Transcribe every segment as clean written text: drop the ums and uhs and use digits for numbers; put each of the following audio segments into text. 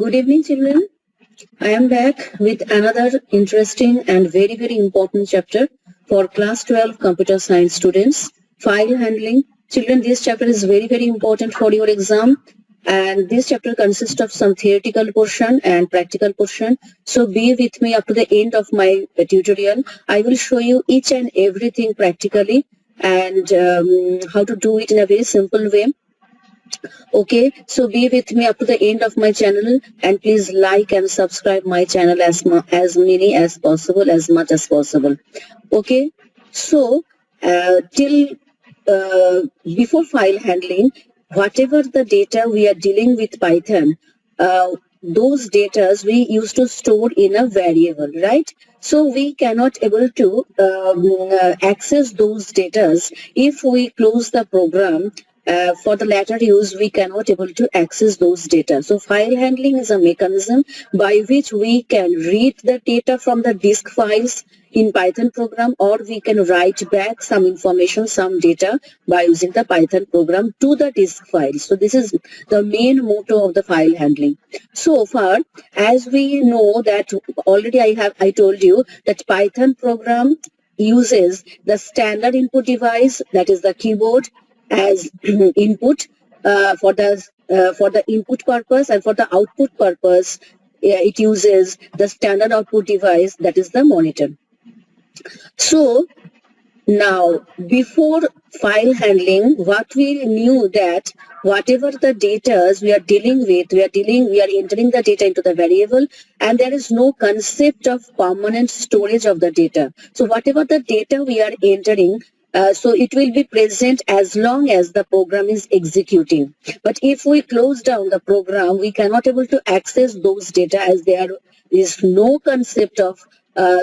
Good evening, children. I am back with another interesting and very, very important chapter for class 12 computer science students, file handling. Children, this chapter is very, very important for your exam. And this chapter consists of some theoretical portion and practical portion. So be with me up to the end of my tutorial. I will show you each and everything practically and how to do it in a very simple way. Okay, so be with me up to the end of my channel and please like and subscribe my channel as many as possible, as much as possible. Okay, so before file handling, whatever the data we are dealing with Python, those data we used to store in a variable, right? So we cannot able to access those data if we close the program. For the latter use, we cannot able to access those data. So file handling is a mechanism by which we can read the data from the disk files in Python program, or we can write back some information, some data by using the Python program to the disk file. So this is the main motto of the file handling. So far, as we know that already I told you that Python program uses the standard input device, that is the keyboard, as input for the input purpose, and for the output purpose it uses the standard output device, that is the monitor. So now before file handling, what we knew that whatever the data we are dealing with, we are entering the data into the variable, and there is no concept of permanent storage of the data. So whatever the data we are entering, so it will be present as long as the program is executing. But if we close down the program, we cannot able to access those data, as there is no concept of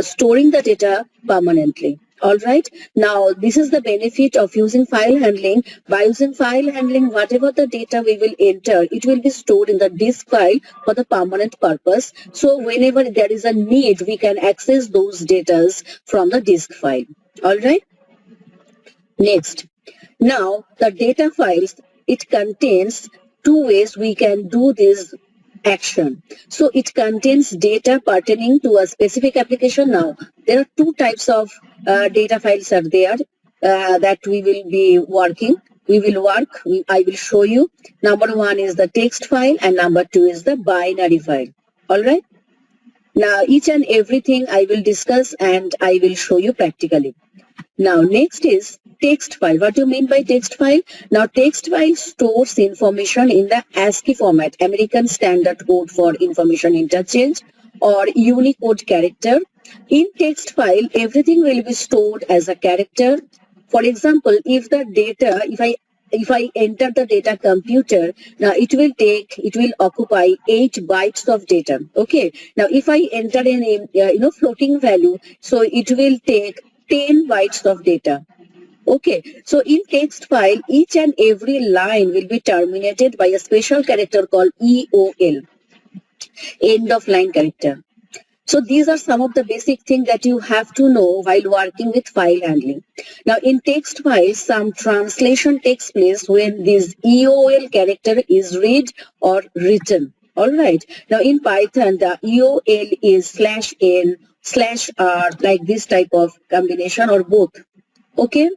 storing the data permanently. All right. Now, this is the benefit of using file handling. By using file handling, whatever the data we will enter, it will be stored in the disk file for the permanent purpose. So whenever there is a need, we can access those data from the disk file. All right. Next, now the data files, it contains two ways we can do this action. So it contains data pertaining to a specific application. Now there are two types of data files are there that we will be working. I will show you. Number one is the text file and number two is the binary file. All right. Now each and everything I will discuss and I will show you practically. Now next is text file. What do you mean by text file? Now text file stores information in the ASCII format, American Standard Code for Information Interchange, or Unicode character. In text file, everything will be stored as a character. For example, if the data, if I enter the data computer, now it will occupy 8 bytes of data. Okay. Now if I enter in floating value, so it will take 10 bytes of data. Okay, so in text file, each and every line will be terminated by a special character called EOL, end of line character. So these are some of the basic things that you have to know while working with file handling. Now in text file, some translation takes place when this EOL character is read or written. All right. Now in Python, the EOL is /n, /r, like this type of combination or both. Okay.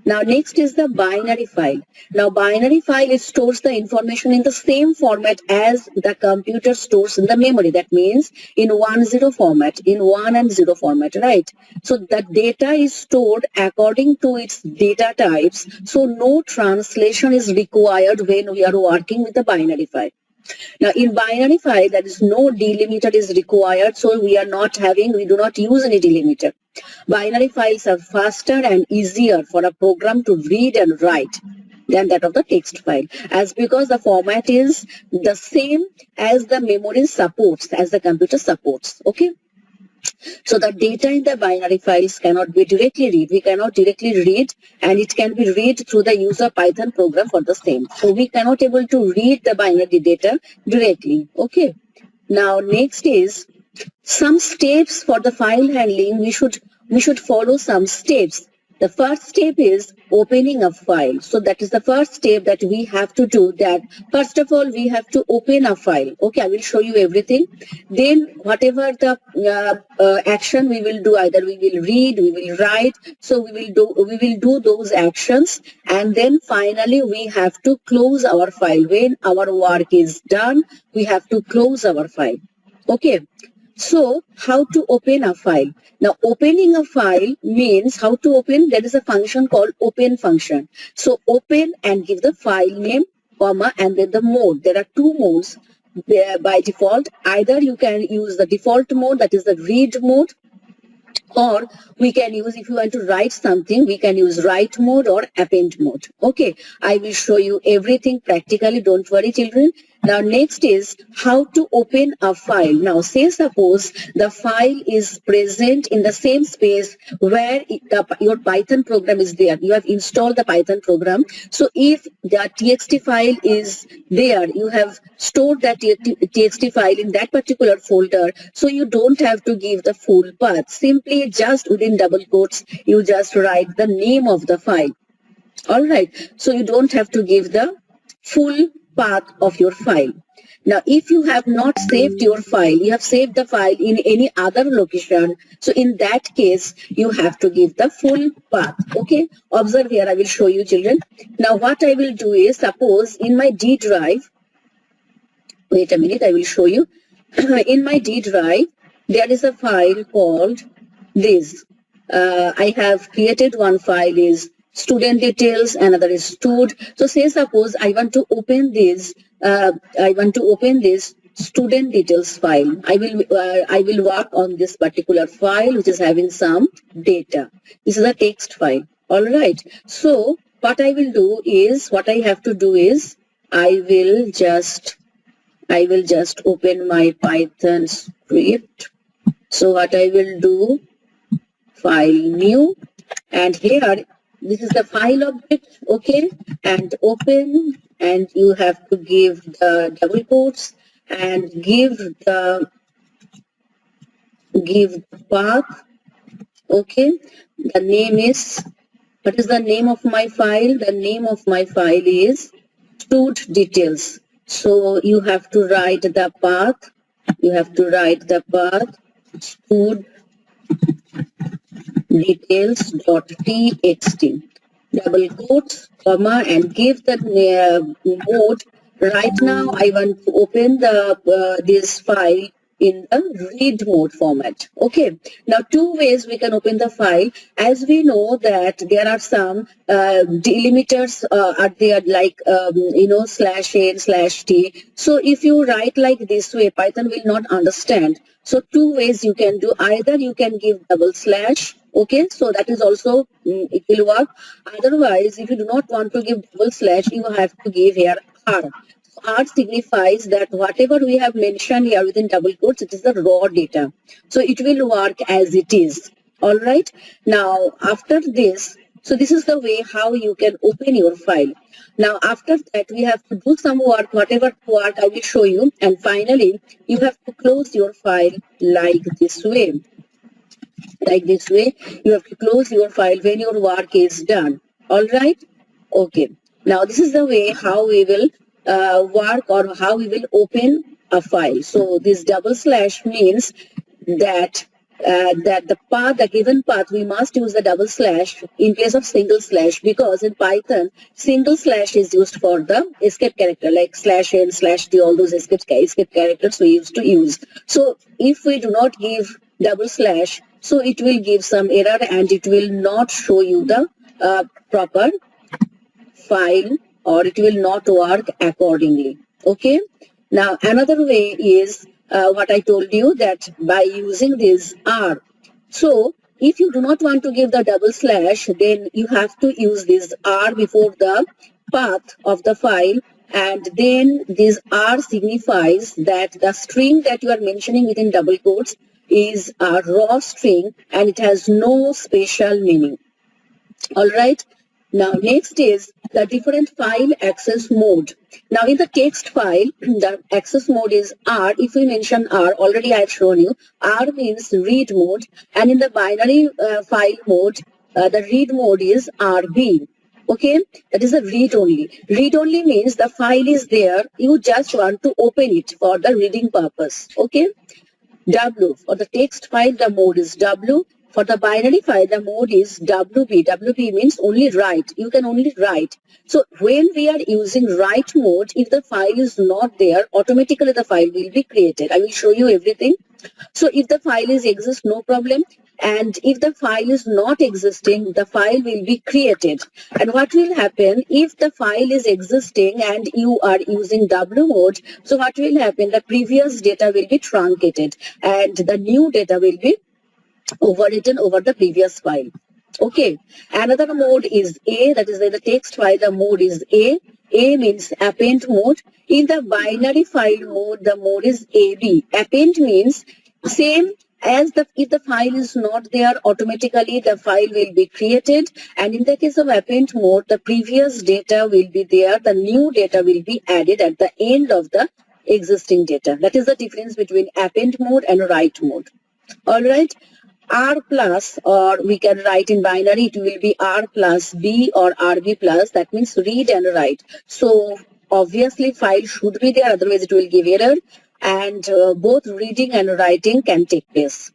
Now next is the binary file. Now binary file, it stores the information in the same format as the computer stores in the memory. That means in 1-0 format, in 1 and 0 format, right? So the data is stored according to its data types. So no translation is required when we are working with the binary file. Now in binary file, there is no delimiter is required, so we do not use any delimiter. Binary files are faster and easier for a program to read and write than that of the text file, as because the format is the same as the memory supports, as the computer supports. Okay. So the data in the binary files cannot be directly read. We cannot directly read, and it can be read through the use of Python program for the same. So we cannot able to read the binary data directly. Okay. Now next is some steps for the file handling. We should follow some steps The first step is opening a file. So that is the first step that we have to do. That first of all, we have to open a file. Okay, I will show you everything. Then whatever the action we will do, either we will read, we will write. So we will do those actions, and then finally we have to close our file. When our work is done, we have to close our file. Okay. So, how to open a file? Now, opening a file means how to open. There is a function called open function. So, open and give the file name, comma, and then the mode. There are two modes by default. Either you can use the default mode, that is the read mode, or we can use, if you want to write something, we can use write mode or append mode. Okay, I will show you everything practically. Don't worry, children. Now, next is how to open a file. Now, say suppose the file is present in the same space where your Python program is there. You have installed the Python program. So, if the txt file is there, you have stored that txt file in that particular folder. So, you don't have to give the full path. Simply just within double quotes, you just write the name of the file. All right. So, you don't have to give the full path of your file. Now, if you have not saved your file, you have saved the file in any other location. So, in that case, you have to give the full path. Okay. Observe here. I will show you, children. Now, what I will do is, suppose in my D drive, wait a minute, I will show you. In my D drive, there is a file called this. I have created one file is student details, another is stud. So say suppose I want to open this. I want to open this student details file. I will work on this particular file which is having some data. This is a text file. All right. So what I will do is, what I have to do is, I will just open my Python script. So what I will do, file new, and here this is the file object. Okay, and open, and you have to give the double quotes and give the path. Okay, the name is, what is the name of my file? The name of my file is stud details. So you have to write the path. You have to write the path stud details.txt, double quotes, comma, and give the mode. Right now, I want to open the this file in the read mode format. Okay. Now, two ways we can open the file. As we know that there are some delimiters are there, like /n/t. So if you write like this way, Python will not understand. So two ways you can do. Either you can give double slash. Okay, so that is also it will work. Otherwise, if you do not want to give double slash, you have to give here R. R signifies that whatever we have mentioned here within double quotes, it is the raw data. So it will work as it is. All right. Now, after this, so this is the way how you can open your file. Now, after that, we have to do some work, whatever work I will show you. And finally, you have to close your file like this way. Like this way, you have to close your file when your work is done. All right. Okay. Now, this is the way how we will work, or how we will open a file. So this double slash means that the path, the given path, we must use the double slash in place of single slash, because in Python, single slash is used for the escape character, like /n, /t, all those escape characters we used to use. So if we do not give double slash, so it will give some error and it will not show you the proper file, or it will not work accordingly. Okay. Now, another way is what I told you, that by using this R. So, if you do not want to give the double slash, then you have to use this R before the path of the file, and then this R signifies that the string that you are mentioning within double quotes is a raw string and it has no special meaning. All right. Now, next is the different file access mode. Now, in the text file, the access mode is R. If we mention R, already I have shown you, R means read mode. And in the binary file mode, the read mode is RB. Okay, that is a read only. Read only means the file is there, you just want to open it for the reading purpose. Okay. W, for the text file, the mode is W. For the binary file, the mode is WB. WB means only write. You can only write. So when we are using write mode, if the file is not there, automatically the file will be created. I will show you everything. So if the file is exist, no problem. And if the file is not existing, the file will be created. And what will happen if the file is existing and you are using W mode? So what will happen? The previous data will be truncated and the new data will be overwritten over the previous file. Okay. Another mode is A, that is the text file, the mode is A. A means append mode. In the binary file mode, the mode is AB. Append means same as if the file is not there, automatically the file will be created. And in the case of append mode, the previous data will be there, the new data will be added at the end of the existing data. That is the difference between append mode and write mode. All right. R plus, or we can write in binary, it will be R plus B or RB plus, that means read and write. So obviously file should be there, otherwise it will give error, and both reading and writing can take place.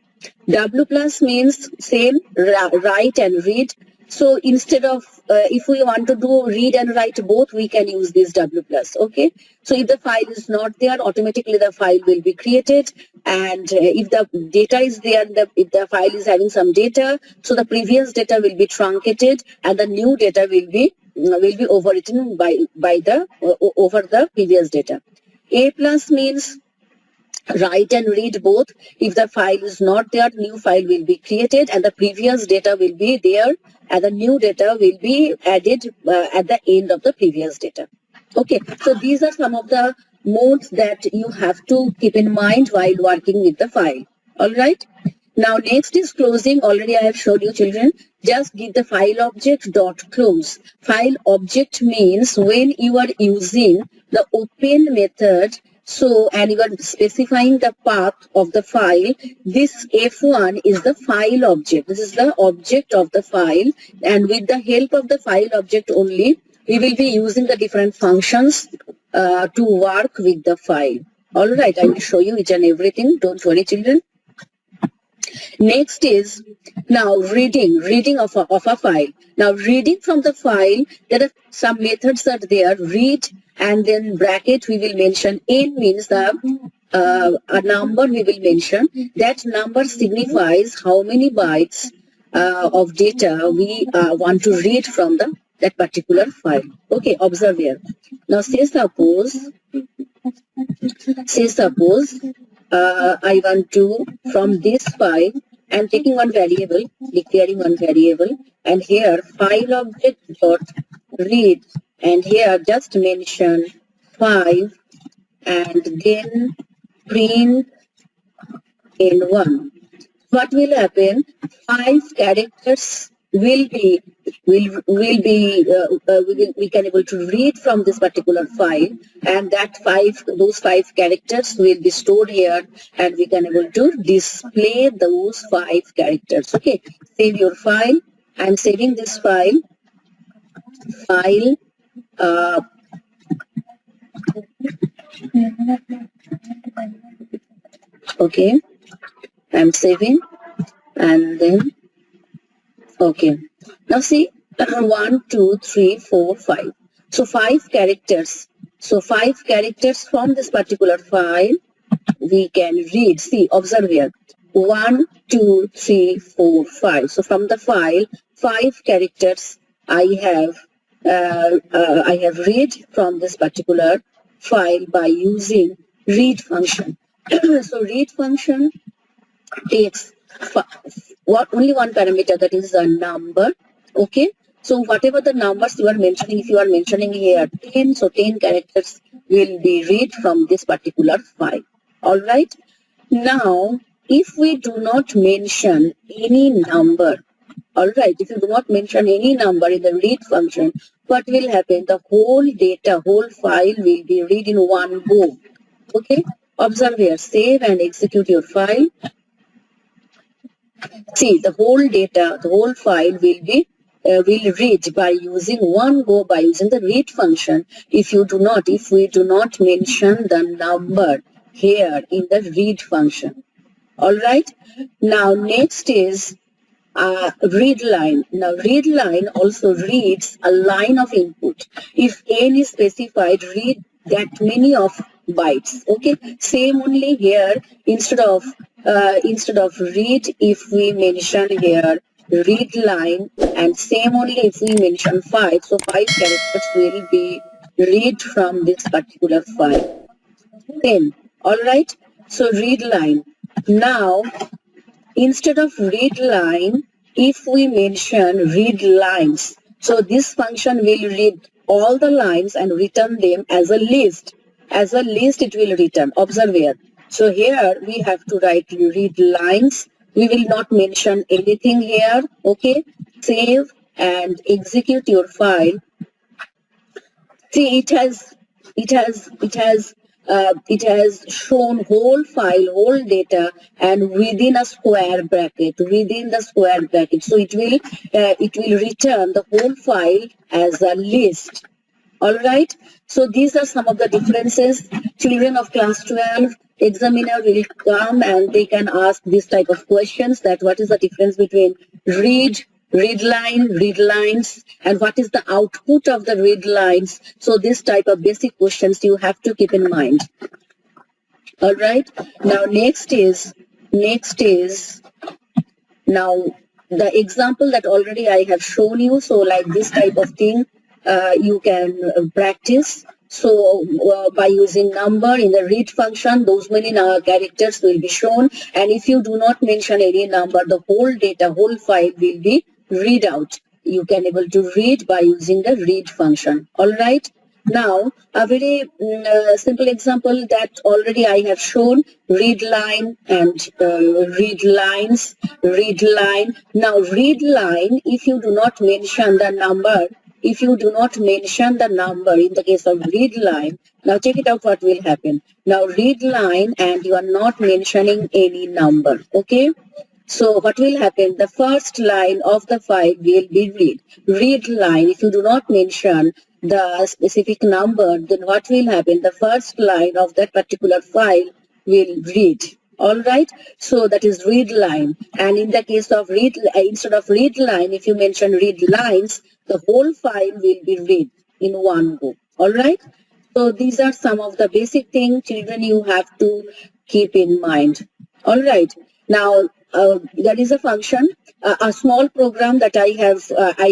W plus means same, write and read. So instead of, if we want to do read and write both, we can use this W plus. Okay. So if the file is not there, automatically the file will be created. And if the data is there, if the file is having some data, so the previous data will be truncated and the new data will be overwritten over the previous data. A plus means write and read both. If the file is not there, new file will be created and the previous data will be there and the new data will be added at the end of the previous data. Okay, so these are some of the modes that you have to keep in mind while working with the file. All right. Now next is closing. Already I have showed you, children. Just give the file object dot close. File object means when you are using the open method, so and you are specifying the path of the file, this F1 is the file object. This is the object of the file, and with the help of the file object only, we will be using the different functions to work with the file. All right, I will show you each and everything. Don't worry, children. Next is now reading of a file. Now reading from the file, there are some methods are there. Read and then bracket we will mention. N means the a number we will mention. That number signifies how many bytes of data we want to read from that particular file. Okay, observe here. Now say suppose I want to, from this file, I'm taking one variable, declaring one variable, and here file object dot read, and here just mention 5 and then print N1. What will happen? 5 characters we can able to read from this particular file, and those 5 characters will be stored here, and we can able to display those 5 characters. Okay, save your file. I'm saving this file. Okay, I'm saving, and then okay. Now see, 1, 2, 3, 4, 5. So 5 characters. So 5 characters from this particular file we can read. See, observe here. 1, 2, 3, 4, 5. So from the file, 5 characters I have read from this particular file by using read function. So read function takes only one parameter, that is a number. Okay, so whatever the numbers you are mentioning, if you are mentioning here 10, so 10 characters will be read from this particular file. All right. Now if we do not mention any number, all right, if you do not mention any number in the read function, what will happen? The whole data, whole file will be read in one go. Okay, observe here. Save and execute your file. See, the whole data, the whole file will read by using one go by using the read function. If we do not mention the number here in the read function. All right. Now next is read line. Now read line also reads a line of input. If n is specified, read that many of bytes. Okay, same only here. Instead of read, if we mention here read line, and same only if we mention 5, so 5 characters will be read from this particular file. Then, all right. So read line. Now instead of read line, if we mention read lines, so this function will read all the lines and return them as a list. As a list it will return. Observe here. So here we have to write read lines. We will not mention anything here. Okay. Save and execute your file. See, it has shown whole file, whole data, and within a square bracket. Within the square bracket, so it will return the whole file as a list. All right. So these are some of the differences. Children of class 12, examiner will come and they can ask this type of questions, that what is the difference between read line, read lines, and what is the output of the read lines. So this type of basic questions you have to keep in mind. All right. Now next is now the example that already I have shown you. So like this type of thing you can practice. So by using number in the read function, those many characters will be shown, and if you do not mention any number, the whole data, whole file will be read out. You can able to read by using the read function. All right. Now a very simple example that already I have shown: read line and read lines, read line. Now read line, if you do not mention the number, if you do not mention the number in the case of read line, now check it out what will happen. Now read line and you are not mentioning any number. Okay. So what will happen? The first line of the file will be read. Read line, if you do not mention the specific number, then what will happen? The first line of that particular file will read. All right. So that is read line. And in the case of read, instead of read line, if you mention read lines, the whole file will be read in one go. All right. So these are some of the basic things, children, you have to keep in mind. All right. Now, there is a function, a small program that I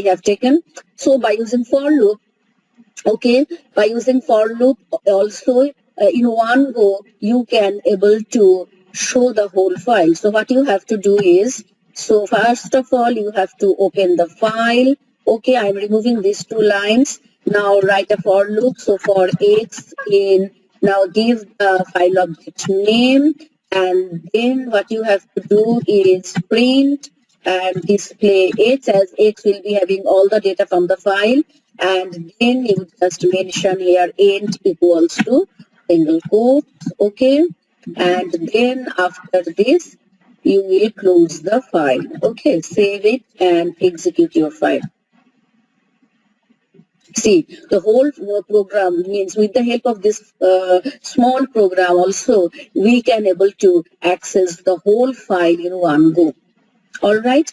have taken. So by using for loop, okay, by using for loop also in one go you can able to show the whole file. So what you have to do is, so first of all you have to open the file. Okay, I'm removing these two lines. Now write a for loop. So for x in, now give the file object name, and then what you have to do is print and display x, as x will be having all the data from the file, and then you just mention here int equals to single quotes. Okay, and then after this you will close the file. Okay, save it and execute your file. See, the whole program means with the help of this small program also we can able to access the whole file in one go. All right,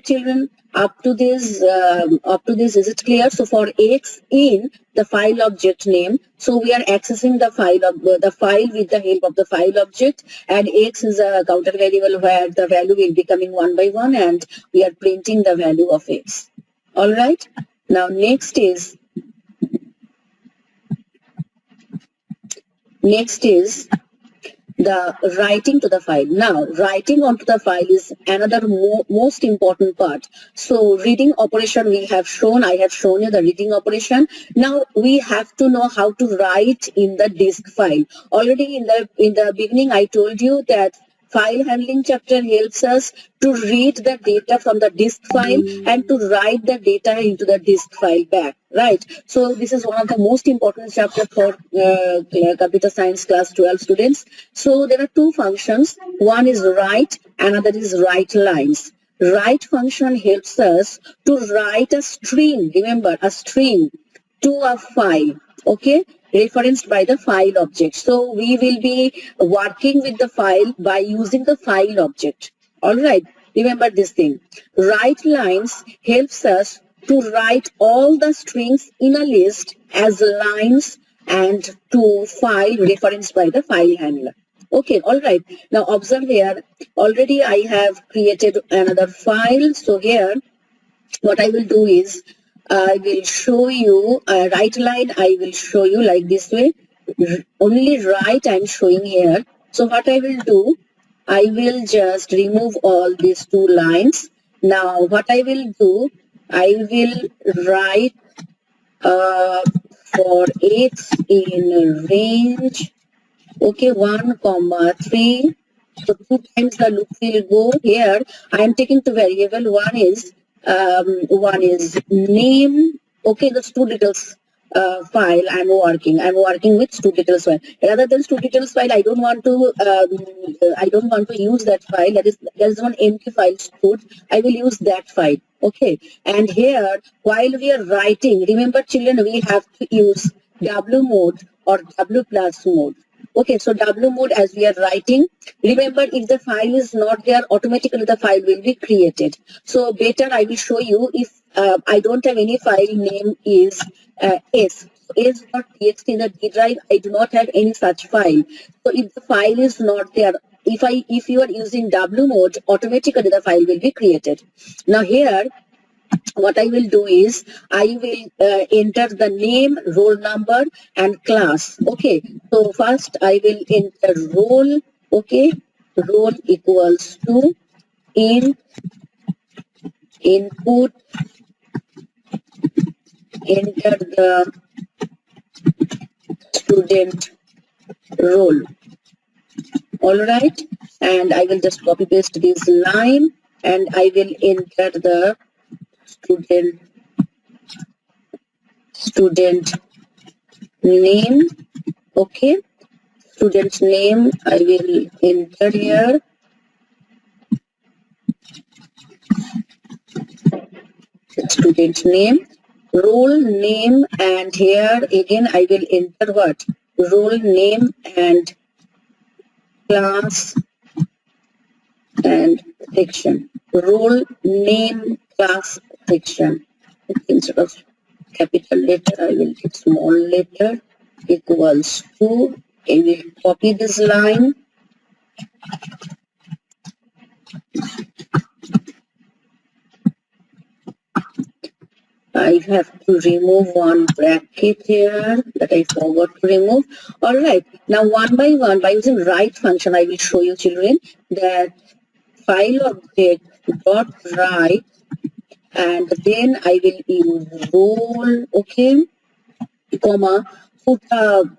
children. Up to this, is it clear? So for x in the file object name, so we are accessing the file with the help of the file object, and x is a counter variable where the value will be coming one by one, and we are printing the value of x. All right. Now next is the writing to the file. Now writing onto the file is another most important part. So reading operation we have shown, I have shown you the reading operation. Now we have to know how to write in the disk file. Already in the beginning I told you that file handling chapter helps us to read the data from the disk file and to write the data into the disk file back, right? So this is one of the most important chapter for computer science class 12 students. So there are two functions. One is write, another is write lines. Write function helps us to write a string, remember, a string to a file, okay, referenced by the file object. So we will be working with the file by using the file object. All right, remember this thing. Write lines helps us to write all the strings in a list as lines and to file referenced by the file handler. Okay, all right. Now observe here, already I have created another file. So here, what I will do is, I will show you a write line. I will show you like this way. Only write I am showing here. So what I will do, I will just remove all these two lines. Now what I will do, I will write for x in range, okay, 1 comma 3. So 2 times the loop will go here. I am taking two variable. One is name. Okay, the two details file I'm working. I'm working with two details file. Rather than two details file, I don't want to use that file. There is one empty file stored. I will use that file. Okay, and here while we are writing, remember children, we have to use W mode or W plus mode. Okay, so W mode as we are writing. Remember, if the file is not there, automatically the file will be created. So better I will show you if I don't have any file name is S. S.txt in the D drive, I do not have any such file. So if the file is not there, if you are using W mode, automatically the file will be created. Now here, what I will do is I will enter the name, roll number and class. Okay, so first I will enter roll. Okay, roll equals to input, enter the student roll. All right, and I will just copy paste this line and I will enter the student name. Okay, student's name I will enter here. Student name, role name, and here again I will enter what? Role name and class and section. Role name, class, section. Instead of capital letter, I will take small letter equals to. I will copy this line. I have to remove one bracket here that I forgot to remove. All right. Now one by one, by using write function, I will show you children that file object dot write, and then I will use roll, okay, comma, put a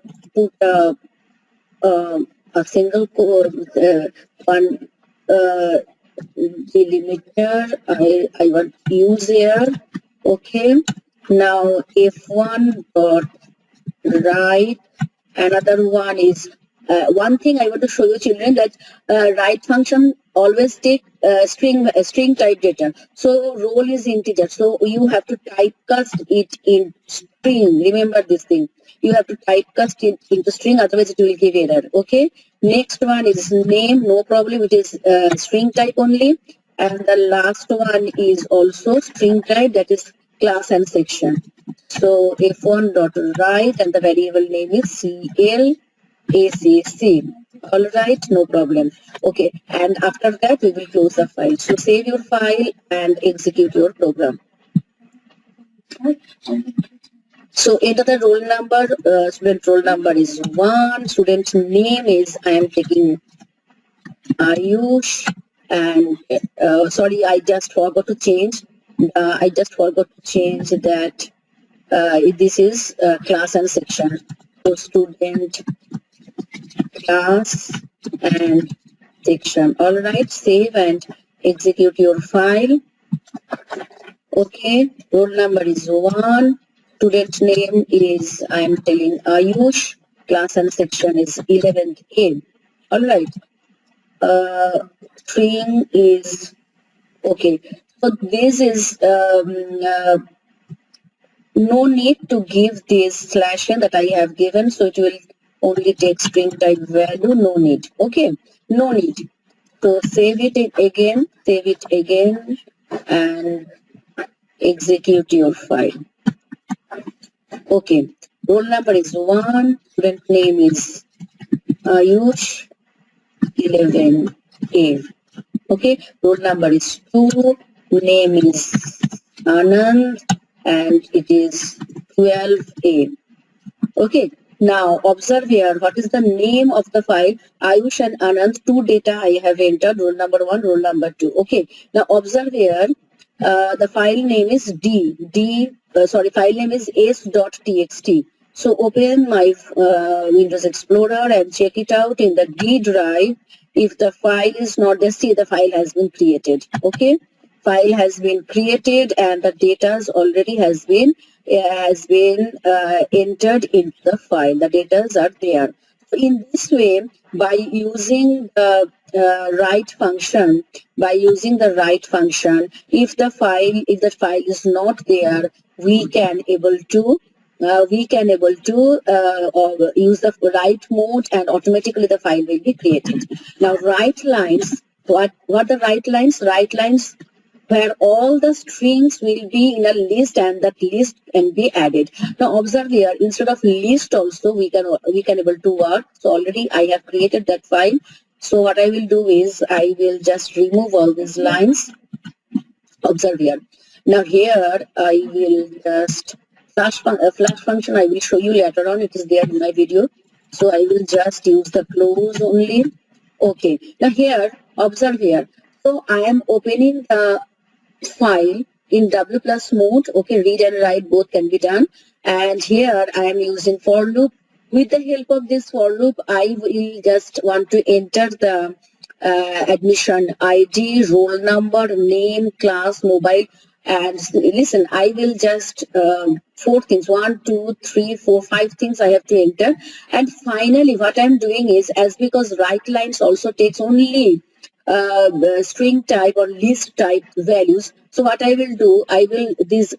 single one delimiter I want to use here. Okay, now F1 dot write. Another one is one thing I want to show you children, that write function always take string type data. So roll is integer, so you have to typecast it in string. Remember this thing. You have to typecast it into string, otherwise it will give error. Okay. Next one is name. No problem. It is string type only. And the last one is also string type, that is class and section. So f1 dot write and the variable name is CLACC. All right, no problem. Okay, and after that we will close the file. So save your file and execute your program. So enter the roll number. Student roll number is 1. Student's name is, I am taking Ayush, and sorry, I just forgot to change. That this is class and section. So student class and section. All right, save and execute your file. Okay, roll number is 1. Student name is, I am telling Ayush. Class and section is 11th A. All right. String is okay. So this is no need to give this slash n that I have given. So it will only take string type value. No need. Okay. No need. So save it again. Save it again and execute your file. Okay, roll number is 1, student name is Ayush, 11A. Okay, roll number is 2, name is Anand, and it is 12A. Okay, now observe here, what is the name of the file? Ayush and Anand, 2 data I have entered, roll number 1, roll number 2. Okay, now observe here, the file name is file name is s.txt. So open my Windows Explorer and check it out in the D drive. If the file is not there, see the file has been created. Okay, file has been created and the data already has been entered into the file. The data are there. So in this way, by using the write function, if the file is not there, we can able to use the write mode and automatically the file will be created. Now write lines, what the write lines? Write lines where all the strings will be in a list and that list can be added. Now observe here, instead of list also we can able to work. So already I have created that file. So what I will do is I will just remove all these lines. Observe here. Now here I will just flash function I will show you later on. It is there in my video. So I will just use the close only. Okay. Now here, observe here. So I am opening the file in W plus mode. Okay, read and write both can be done. And here I am using for loop. With the help of this for loop, I will just want to enter the admission ID, roll number, name, class, mobile, and listen, I will just 4 things, 1, 2, 3, 4, 5 things I have to enter. And finally, what I'm doing is, as because write lines also takes only string type or list type values. So what I will do, this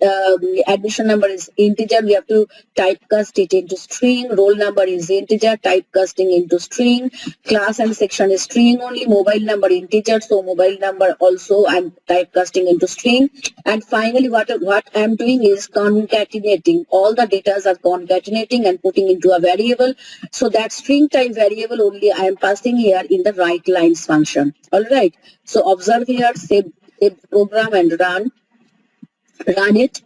admission number is integer, we have to typecast it into string, roll number is integer, typecasting into string, class and section is string only, mobile number integer, so mobile number also I'm typecasting into string. And finally what I'm doing is concatenating, all the data are concatenating and putting into a variable. So that string type variable only I am passing here in the write lines function. All right, so observe here, save the program and run it.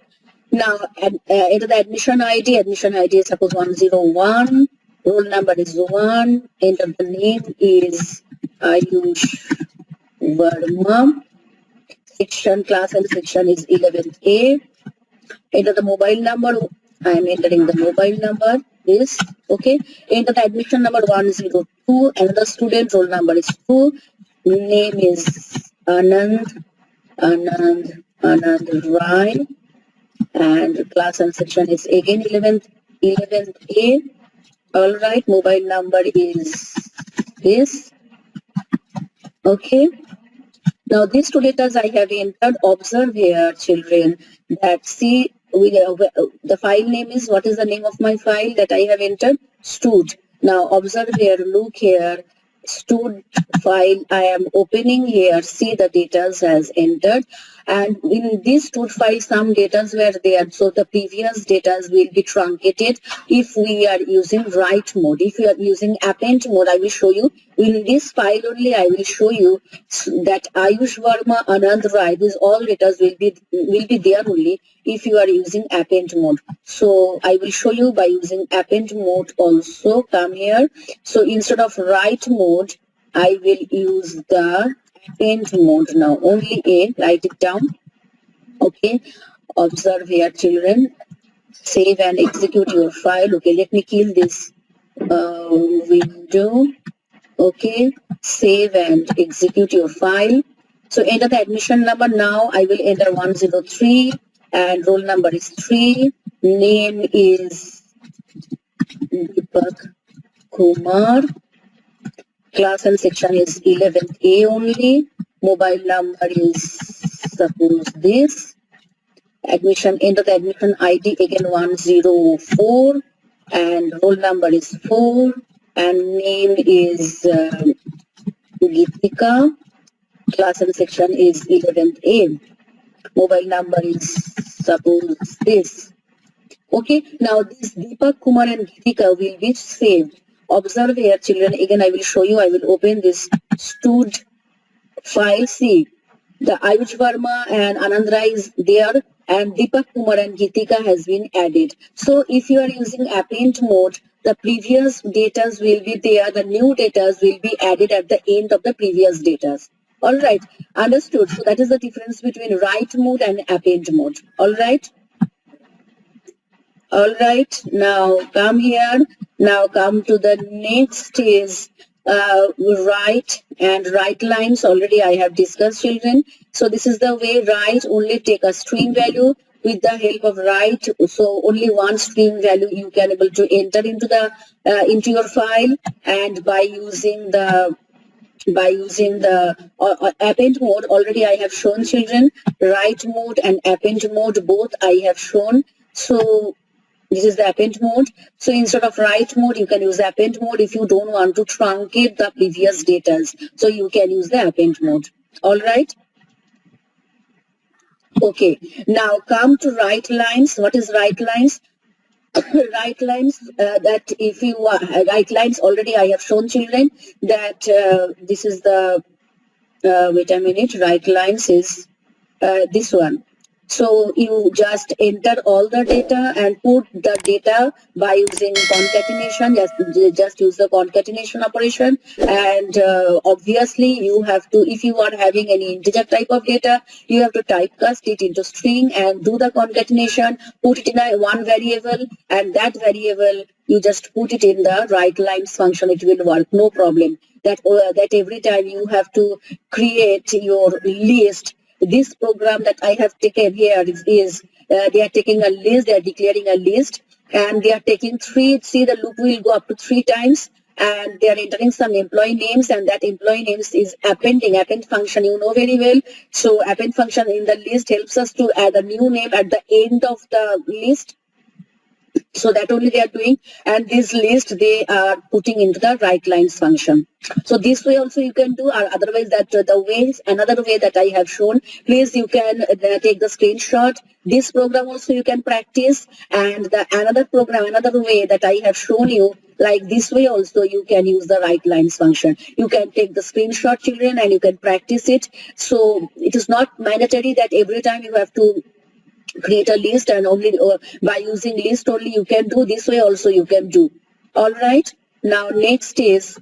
Now enter the admission ID is suppose 101, roll number is 1, enter the name is Ayush Verma, section, class and section is 11A, enter the mobile number, I am entering the mobile number, this, okay, enter the admission number 102, and the student roll number is 2, name is Anand Rai, and class and section is again 11th A. All right, mobile number is this. Okay. Now these two data I have entered. Observe here, children, that see the file name is, what is the name of my file that I have entered? Stud. Now observe here, look here, stud file I am opening here, see the data has entered, and in this stud file some data were there, so the previous data will be truncated if we are using write mode. If you are using append mode, I will show you. In this file only I will show you that Ayush Verma, Anand Rai, these all data will be there only if you are using append mode. So I will show you by using append mode also. Come here. So instead of write mode, I will use the append mode now. Only A, write it down. Okay. Observe here, children. Save and execute your file. Okay, let me kill this window. Okay, save and execute your file. So enter the admission number. Now I will enter 103 and roll number is 3. Name is Deepak Kumar. Class and section is 11th A only. Mobile number is suppose this. Admission, enter the admission ID again 104 and roll number is 4 and name is Geetika. Class and section is 11th A. Mobile number is suppose this. Okay, now this Deepak Kumar and Geetika will be saved. Observe here children, again I will show you, I will open this stud file. See, the Ayush Verma and Anandra is there and Deepak Kumar and Geetika has been added. So if you are using append mode, the previous data will be there, the new data will be added at the end of the previous data. Alright, understood. So that is the difference between write mode and append mode. Alright. Alright, now come here. Now come to the next is write and write lines. Already I have discussed children. So this is the way write, only take a string value with the help of write. So only one string value you can able to enter into the into your file, and by using the append mode, already I have shown children. Write mode and append mode both I have shown. So this is the append mode. So instead of write mode, you can use append mode if you don't want to truncate the previous data. So you can use the append mode. All right. Okay. Now come to write lines. What is write lines? Write lines that if you write lines, already I have shown children that this is the wait a minute, write lines is this one. So you just enter all the data and put the data by using concatenation. Just use the concatenation operation, and obviously you have to, if you are having any integer type of data, you have to typecast it into string and do the concatenation, put it in a one variable, and that variable you just put it in the write lines function. It will work, no problem. That every time you have to create your list. This program that I have taken here is they are taking a list, they are declaring a list, and they are taking 3. See, the loop will go up to 3 times, and they are entering some employee names, and that employee names is appending. Append function you know very well. So append function in the list helps us to add a new name at the end of the list. So that only they are doing, and this list they are putting into the write lines function. So this way also you can do, or otherwise that the ways, another way that I have shown, please you can take the screenshot. This program also you can practice, and the another program, another way that I have shown you, like this way also you can use the write lines function. You can take the screenshot children and you can practice it. So it is not mandatory that every time you have to create a list, and only by using list only you can do. This way also you can do. All right. Now next is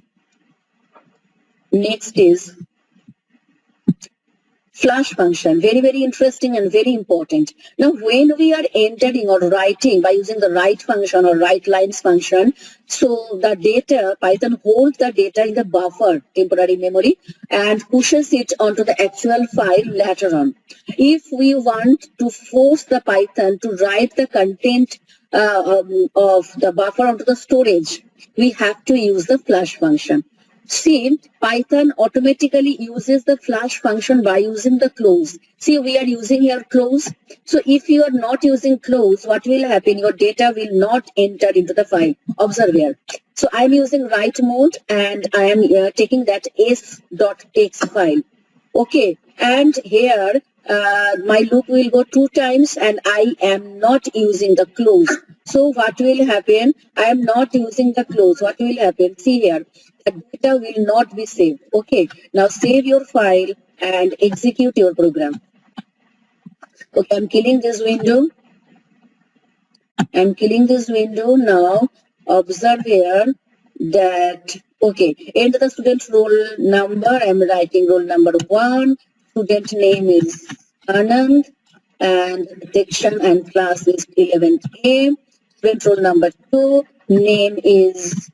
flash function. Very, very interesting and very important. Now when we are entering or writing by using the write function or write lines function, so the data, Python holds the data in the buffer, temporary memory, and pushes it onto the actual file later on. If we want to force the Python to write the content of the buffer onto the storage, we have to use the flash function. See, Python automatically uses the flash function by using the close. See, we are using here close. So if you are not using close, what will happen? Your data will not enter into the file. Observe here. So I am using write mode, and I am taking that s.txt file. Okay, and here my loop will go 2 times, and I am not using the close. So what will happen? I am not using the close. What will happen? See here, the data will not be saved. Okay, now save your file and execute your program. Okay, I'm killing this window. I'm killing this window now. Observe here that, okay, enter the student roll number. I'm writing roll number 1. Student name is Anand, and section and class is 11th A. Student roll number 2, name is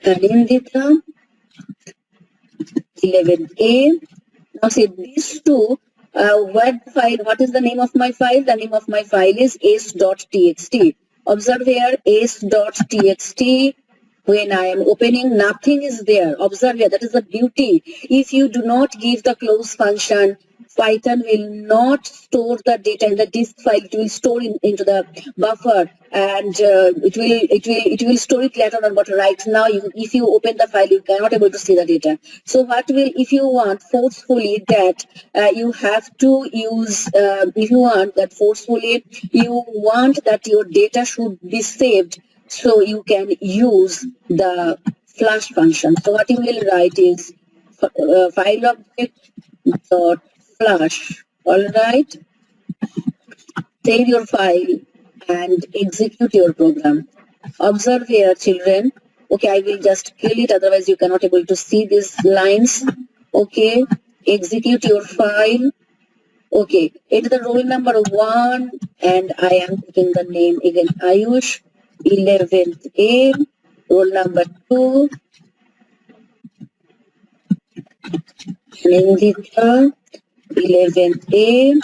Anindita 11a. Now see these two, what is the name of my file? The name of my file is ace.txt. Observe here ace.txt. When I am opening, nothing is there. Observe here, that is the beauty. If you do not give the close function, Python will not store the data in the disk file. It will store into the buffer, and it will store it later on. But right now, if you open the file, you cannot able to see the data. So what will, if you want forcefully that you have to use, if you want that forcefully, you want that your data should be saved. So you can use the flash function. So what you will write is file object dot flash. All right. Save your file and execute your program. Observe here, children. Okay, I will just kill it. Otherwise, you cannot able to see these lines. Okay, execute your file. Okay, it is the roll number 1, and I am taking the name again, Ayush. 11th A, roll number 2, Nindita, 11th A.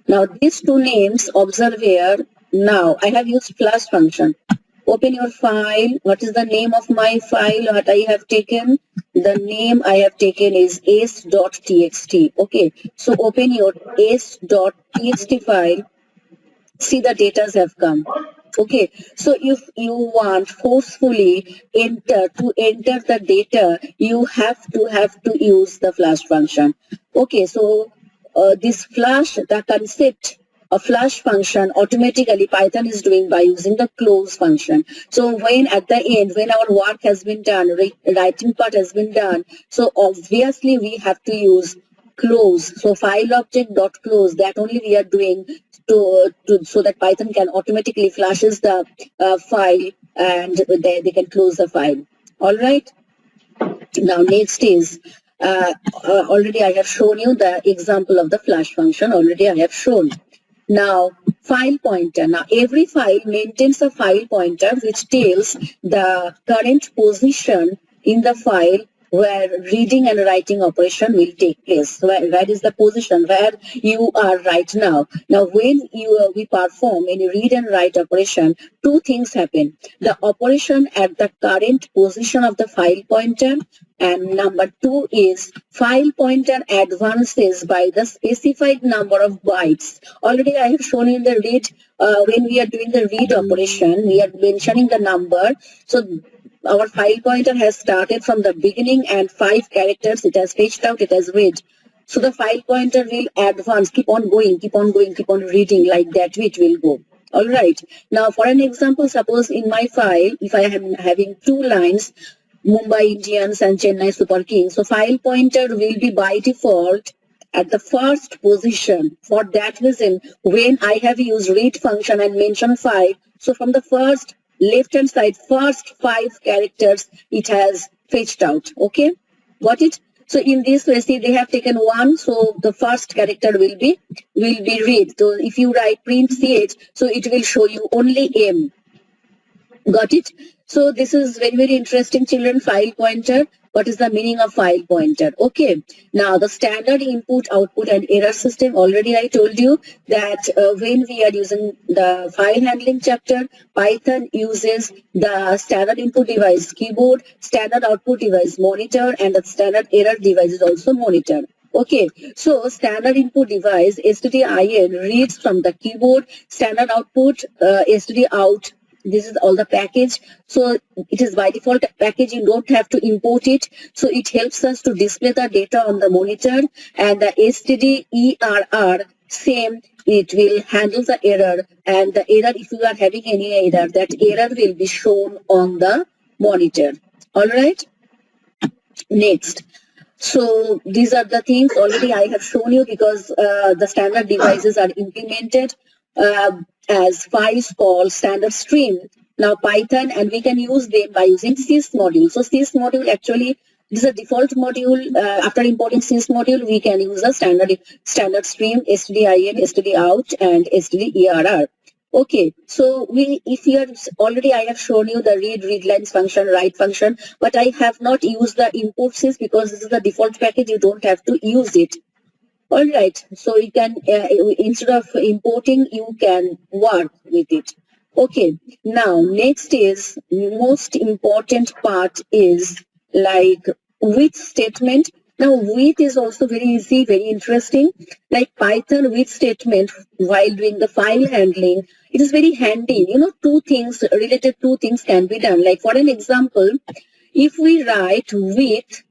Now these two names, observe here. Now I have used plus function. Open your file. What is the name of my file? What I have taken? The name I have taken is ace.txt. Okay, so open your ace.txt file. See, the data have come. Okay, so if you want forcefully enter the data, you have to use the flash function. Okay, so this flash, the concept of flash function, automatically Python is doing by using the close function. So when at the end, when our work has been done, writing part has been done, so obviously we have to use close. So file object dot close, that only we are doing so that Python can automatically flashes the file, and they can close the file. All right. Now next is already I have shown you the example of the flash function. Already I have shown. Now file pointer. Now every file maintains a file pointer which tells the current position in the file where reading and writing operation will take place. Where is the position where you are right now? Now when we perform any read and write operation, two things happen. The operation at the current position of the file pointer, and number 2 is file pointer advances by the specified number of bytes. Already I have shown in the read, when we are doing the read operation, we are mentioning the number. So our file pointer has started from the beginning, and 5 characters it has fetched out, it has read. So the file pointer will advance, keep on going, keep on reading, like that way it will go. All right. Now for an example, suppose in my file, if I am having 2 lines, Mumbai Indians and Chennai Super Kings, so file pointer will be by default at the first position. For that reason, when I have used read function and mention 5, so from the first left hand side, first 5 characters it has fetched out. Okay, got it? So in this way, see, they have taken 1, so the first character will be read. So if you write print ch, so it will show you only M. Got it? So this is very, very interesting, children. File pointer. What is the meaning of file pointer? Okay. Now the standard input, output and error system. Already I told you that when we are using the file handling chapter, Python uses the standard input device keyboard, standard output device monitor, and the standard error device is also monitor. Okay, so standard input device stdin reads from the keyboard, standard output std out. This is all the package. So it is by default package. You don't have to import it. So it helps us to display the data on the monitor, and the stderr, same, it will handle the error, and the error, if you are having any error, that error will be shown on the monitor. All right. Next. So these are the things already I have shown you, because the standard devices are implemented as files called standard stream. Now Python, and we can use them by using sys module. So sys module actually, this is a default module. After importing sys module, we can use a standard stream, stdin, stdout, and stderr. Okay, so if you are already, I have shown you the read lines function, write function, but I have not used the import sys because this is the default package. You don't have to use it. All right, so you can instead of importing, you can work with it. Okay, now next is most important part is like with statement. Now with is also very easy, very interesting. Like Python with statement while doing the file handling, it is very handy. You know, two things can be done. Like for an example, if we write with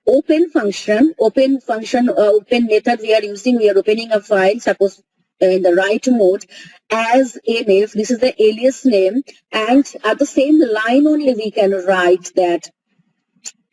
open method we are opening a file, suppose in the write mode as mf, this is the alias name, and at the same line only we can write that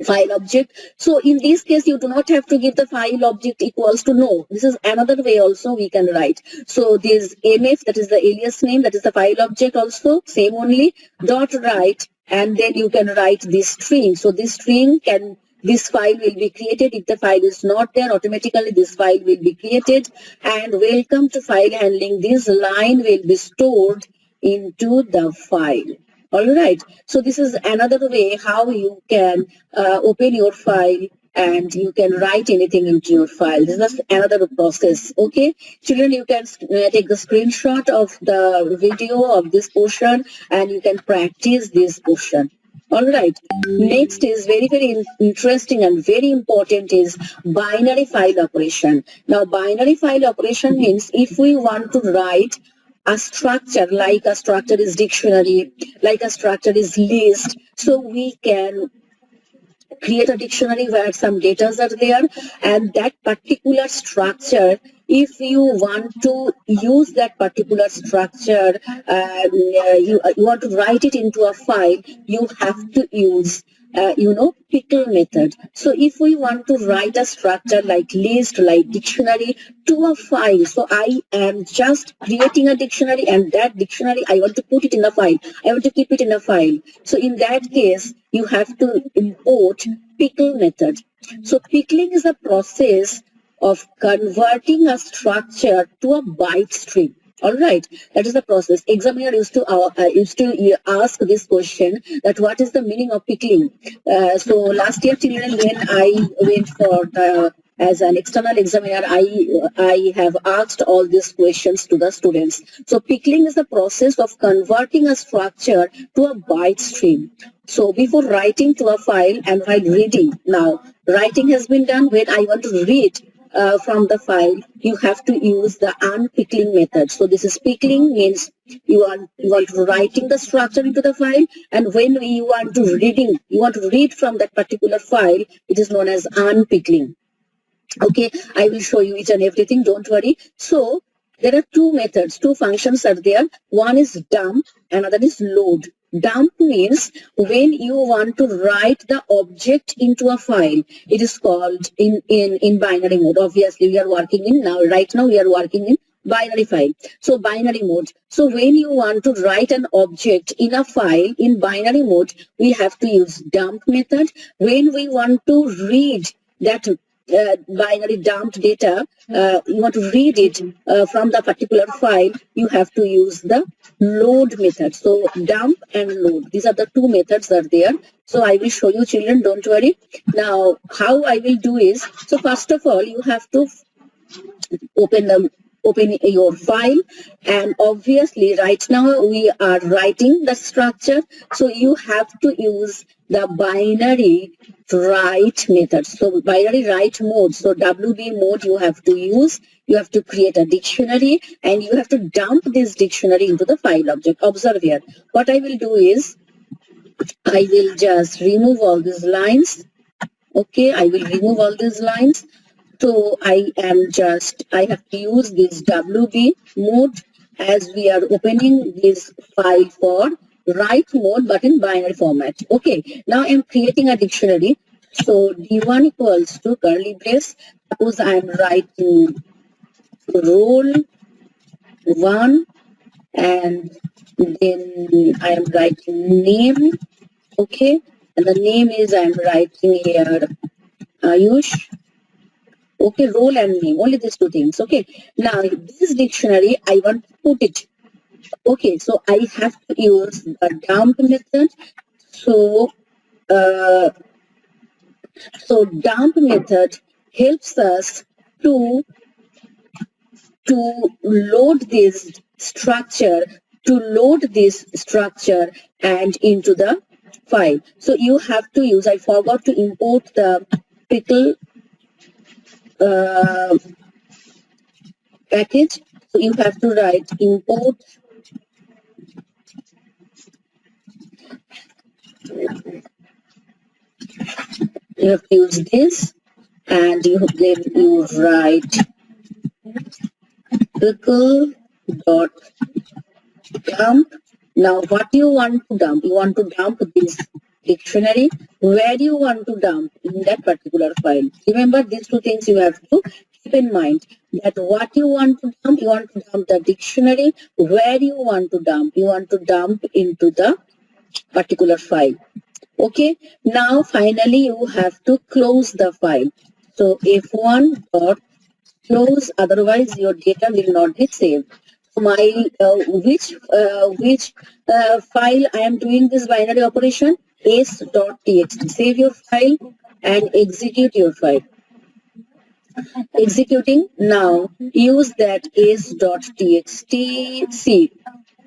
file object. So in this case, you do not have to give the file object equals to no. This is another way also we can write. So this mf, that is the alias name, that is the file object also, same only, dot write, and then you can write this string. So this file will be created. If the file is not there, automatically this file will be created. And welcome to file handling. This line will be stored into the file. All right. So this is another way how you can open your file and you can write anything into your file. This is another process. Okay. Children, you can take the screenshot of the video of this portion and you can practice this portion. All right. Next is very interesting and very important is binary file operation. Now, binary file operation means if we want to write a structure, like a structure is dictionary, like a structure is list, so we can create a dictionary where some data are there, and that particular structure, if you want to use that particular structure, you want to write it into a file, you have to use pickle method. So if we want to write a structure like list, like dictionary to a file, so I am just creating a dictionary, and that dictionary I want to put it in a file, I want to keep it in a file. So in that case, you have to import pickle method. So pickling is a process of converting a structure to a byte string. All right, that is the process. Examiner used to ask this question, that what is the meaning of pickling. So last year, children, when I went for as an external examiner, I have asked all these questions to the students. So pickling is the process of converting a structure to a byte string. So before writing to a file and while reading, now writing has been done. When I want to read from the file, you have to use the unpickling method. So this is pickling, means you want to writing the structure into the file, and when you want to read from that particular file, it is known as unpickling. Okay, I will show you each and everything, don't worry. So there are two methods, two functions are there. One is dump, another is load. Dump means when you want to write the object into a file, it is called in binary mode. Obviously, right now we are working in binary file. So binary mode. So when you want to write an object in a file in binary mode, we have to use dump method. When we want to read that binary dumped data, you want to read it from the particular file, you have to use the load method. So dump and load, these are the two methods that are there. So I will show you, children, don't worry. Now how I will do is, so first of all you have to open your file, and obviously right now we are writing the structure, so you have to use the binary write method. So binary write mode, so WB mode you have to use. You have to create a dictionary and you have to dump this dictionary into the file object. Observe here, what I will do is I will just remove all these lines. Okay, I will remove all these lines. So I have to use this WB mode as we are opening this file for write mode, but in binary format. Okay, now I'm creating a dictionary. So D1 equals to curly brace. Suppose I'm writing roll 1, and then I am writing name. Okay, and the name is I'm writing here Ayush. Okay, role and name, only these two things. Okay, now this dictionary I want to put it Okay, so I have to use the dump method. So, uh, so dump method helps us to load this structure, and into the file. So you have to use, I forgot to import the pickle uh, package. So you have to write import, you have to use this, and then you write pickle dot dump. Now, what you want to dump? You want to dump this dictionary. Where you want to dump in that particular file? Remember these two things you have to keep in mind. That what you want to dump the dictionary. Where you want to dump? You want to dump into the particular file. Okay. Now, finally, you have to close the file. So, F1 dot close, otherwise your data will not be saved. So my which file I am doing this binary operation? s.txt. Save your file and execute your file. Executing now. Use that s.txt. See,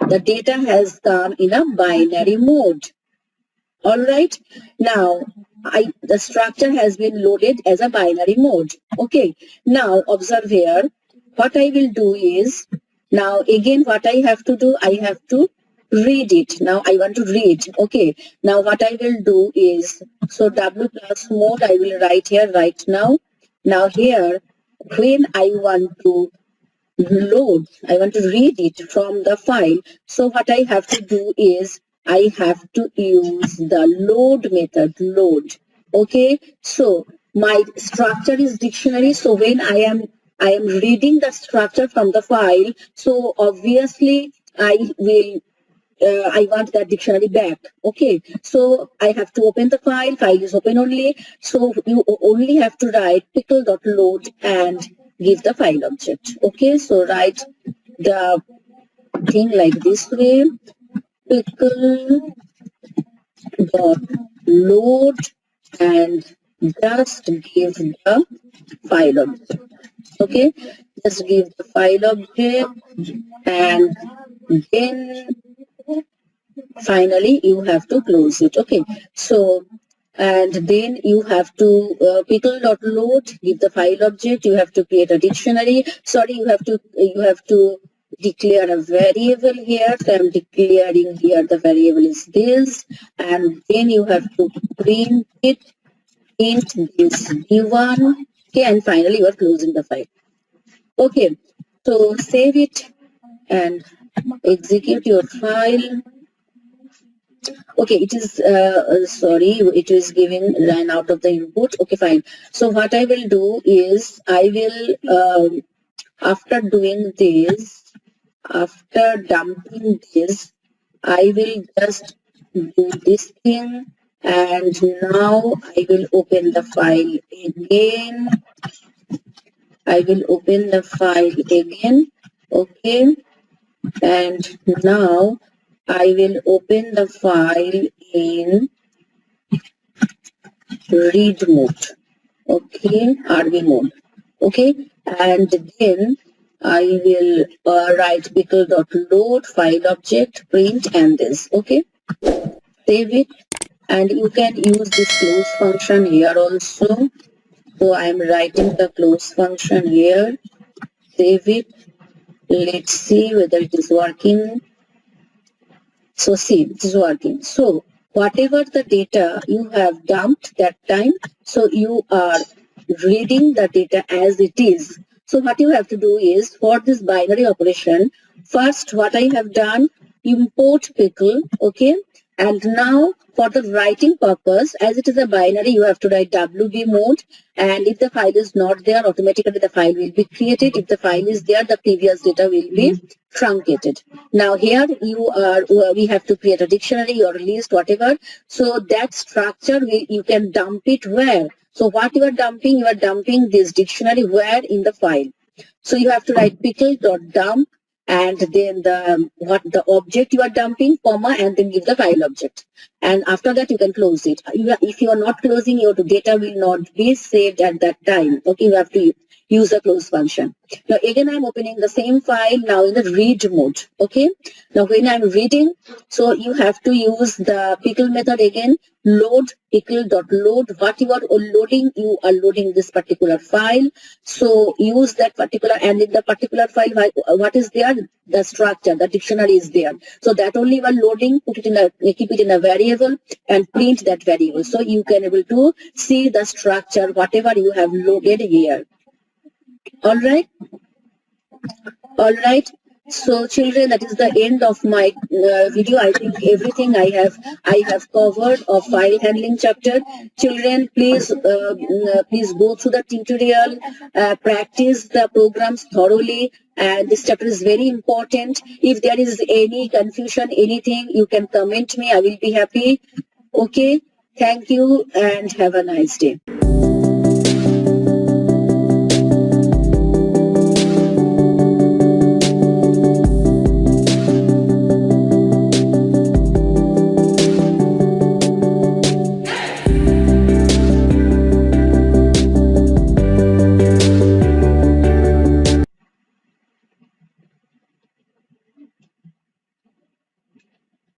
the data has come in a binary mode. All right. Now, the structure has been loaded as a binary mode. Okay. Now, observe here. What I will do is, now again, what I have to do, I have to read it. Now, I want to read. Okay. Now, what I will do is, so W plus mode, I will write here right now. Now, here, when I want to load, I want to read it from the file. So what I have to do is I have to use the load method, load. Okay, so my structure is dictionary. So when I am reading the structure from the file, so obviously I want that dictionary back. Okay, so I have to open the file. File is open only. So you only have to write pickle.load and give the file object. Okay, so write the thing like this way: pickle.load and just give the file object. Okay, just give the file object, and then finally you have to close it. Okay, so and then you have to pickle.load, give the file object, you have to create a dictionary. Sorry, you have to declare a variable here. So I'm declaring here the variable is this, and then you have to print it, print this d1. Okay, and finally you are closing the file. Okay, so save it and execute your file. Okay, it is sorry, it is giving line out of the input. Okay, fine. So what I will do is I will after doing this, after dumping this, I will just do this thing, and now I will open the file again. I will open the file again. Okay, and now I will open the file in read mode. Okay, RV mode. Okay, and then I will write pickle.load file object print and this. Okay, save it, and you can use this close function here also. So I am writing the close function here. Save it. Let's see whether it is working. So see, it is working. So whatever the data you have dumped that time, so you are reading the data as it is. So what you have to do is, for this binary operation, first what I have done, import pickle, okay, and now for the writing purpose, as it is a binary, you have to write WB mode, and if the file is not there, automatically the file will be created. If the file is there, the previous data will be truncated. Now here we have to create a dictionary or a list, whatever. So that structure, you can dump it where? So what you are dumping this dictionary where in the file. So you have to write pickle.dump and then the object you are dumping, comma, and then give the file object. And after that, you can close it. If you are not closing, your data will not be saved at that time. Okay, you have to use the close function. Now again, I'm opening the same file now in the read mode. Okay, now when I'm reading, so you have to use the pickle method again. Load pickle dot load. What you are loading, you are loading this particular file. So use that particular, and in the particular file, what is there? The structure, the dictionary is there. So that only while loading, put it in a, keep it in a variable and print that variable. So you can able to see the structure, whatever you have loaded here. All right. All right. So children, that is the end of my video. I think everything I have covered of file handling chapter. Children, please go through the tutorial, practice the programs thoroughly, and this chapter is very important. If there is any confusion, anything, you can comment me. I will be happy. Okay. Thank you and have a nice day.